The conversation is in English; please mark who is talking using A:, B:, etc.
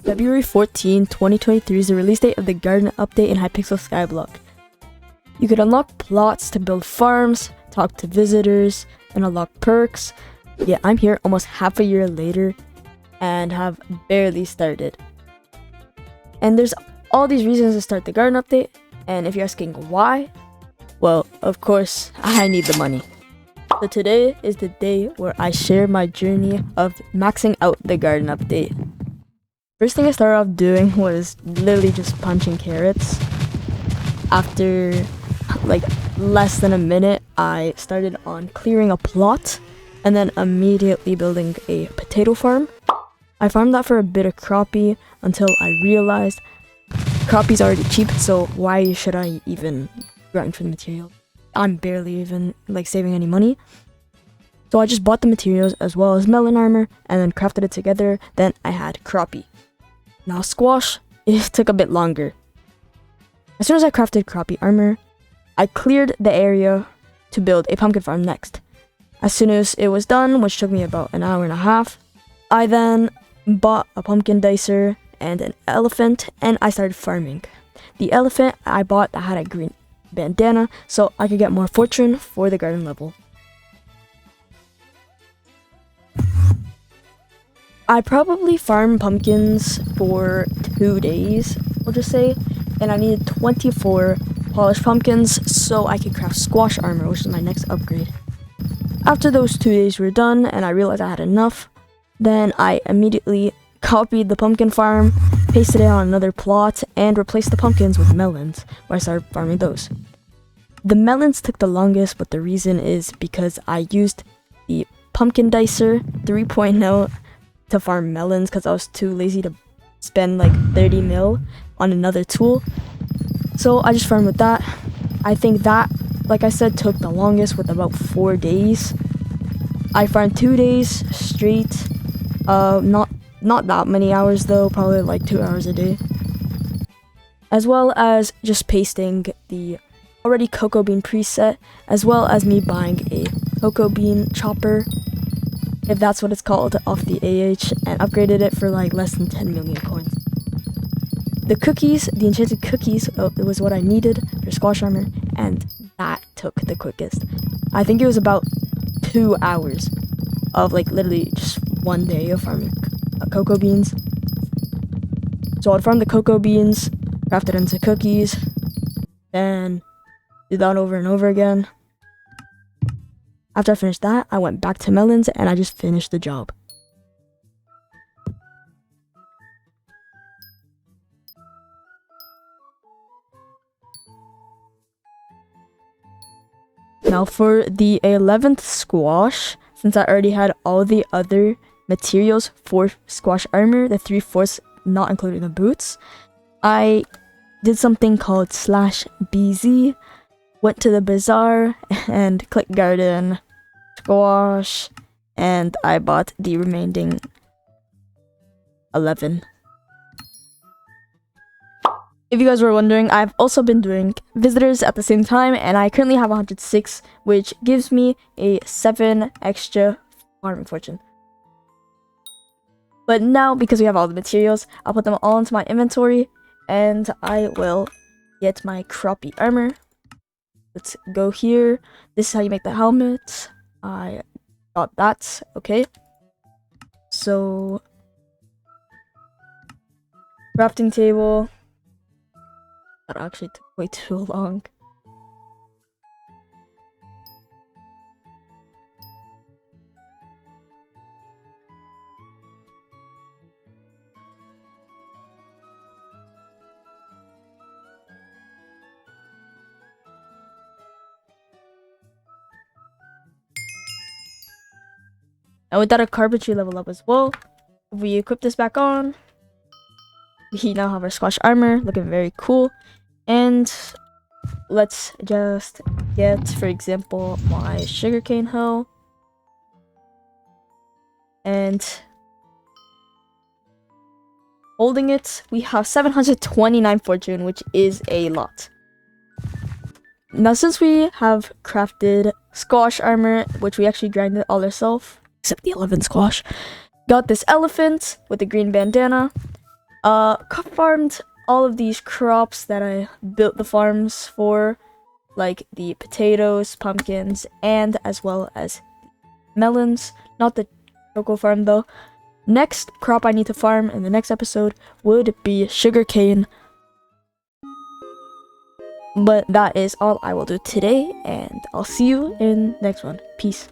A: February 14, 2023 is the release date of the garden update in Hypixel Skyblock. You could unlock plots to build farms, talk to visitors, and unlock perks. Yeah, I'm here almost half a year later and have barely started. And there's all these reasons to start the garden update, and if you're asking why, well, of course, I need the money. So today is the day where I share my journey of maxing out the garden update. First thing I started off doing was literally just punching carrots. After like less than a minute, I started on clearing a plot and then immediately building a potato farm. I farmed that for a bit of cropie until I realized cropie's already cheap, so why should I even grind for the materials? I'm barely even like saving any money. So I just bought the materials as well as melon armor and then crafted it together. Then I had cropie. Now squash, it took a bit longer. As soon as I crafted cropie armor, I cleared the area to build a pumpkin farm next. As soon as it was done, which took me about an hour and a half, I then bought a pumpkin dicer and an elephant and I started farming. The elephant I bought that had a green bandana so I could get more fortune for the garden level. I probably farmed pumpkins for 2 days, we'll just say, and I needed 24 polished pumpkins so I could craft squash armor, which is my next upgrade. After those 2 days were done and I realized I had enough, then I immediately copied the pumpkin farm, pasted it on another plot, and replaced the pumpkins with melons, where I started farming those. The melons took the longest, but the reason is because I used the pumpkin dicer 3.0 to farm melons because I was too lazy to spend like 30 mil on another tool. So I just farmed with that. I think that, like I said, took the longest with about 4 days. I farmed 2 days straight. Not that many hours though, probably like 2 hours a day. As well as just pasting the already cocoa bean preset, as well as me buying a cocoa bean chopper, if that's what it's called, off the AH, and upgraded it for like less than 10 million coins. The cookies, the enchanted cookies, was what I needed for squash armor, and that took the quickest. I think it was about 2 hours of like literally just 1 day of farming cocoa beans. So I'd farm the cocoa beans, craft it into cookies, then do that over and over again. After I finished that, I went back to melons and I just finished the job. Now for the 11th squash, since I already had all the other materials for squash armor, the 3/4 not including the boots, I did something called /BZ, went to the bazaar and clicked garden, squash, and I bought the remaining 11. If you guys were wondering, I've also been doing visitors at the same time, and I currently have 106, which gives me a 7 extra farming fortune. But now, because we have all the materials, I'll put them all into my inventory, and I will get my cropie armor. Let's go here. This is how you make the helmet. I got that. Okay. So, crafting table. That actually took way too long. And with that, a carpentry level up as well. If we equip this back on, we now have our squash armor, looking very cool. And let's just get, for example, my sugarcane hoe. And holding it, we have 729 fortune, which is a lot. Now, since we have crafted squash armor, which we actually grinded all ourselves, except the 11 squash, got this elephant with the green bandana. farmed all of these crops that I built the farms for, like the potatoes, pumpkins, and as well as melons. Not the cocoa farm though. Next crop I need to farm in the next episode would be sugarcane. But that is all I will do today, and I'll see you in the next one. Peace.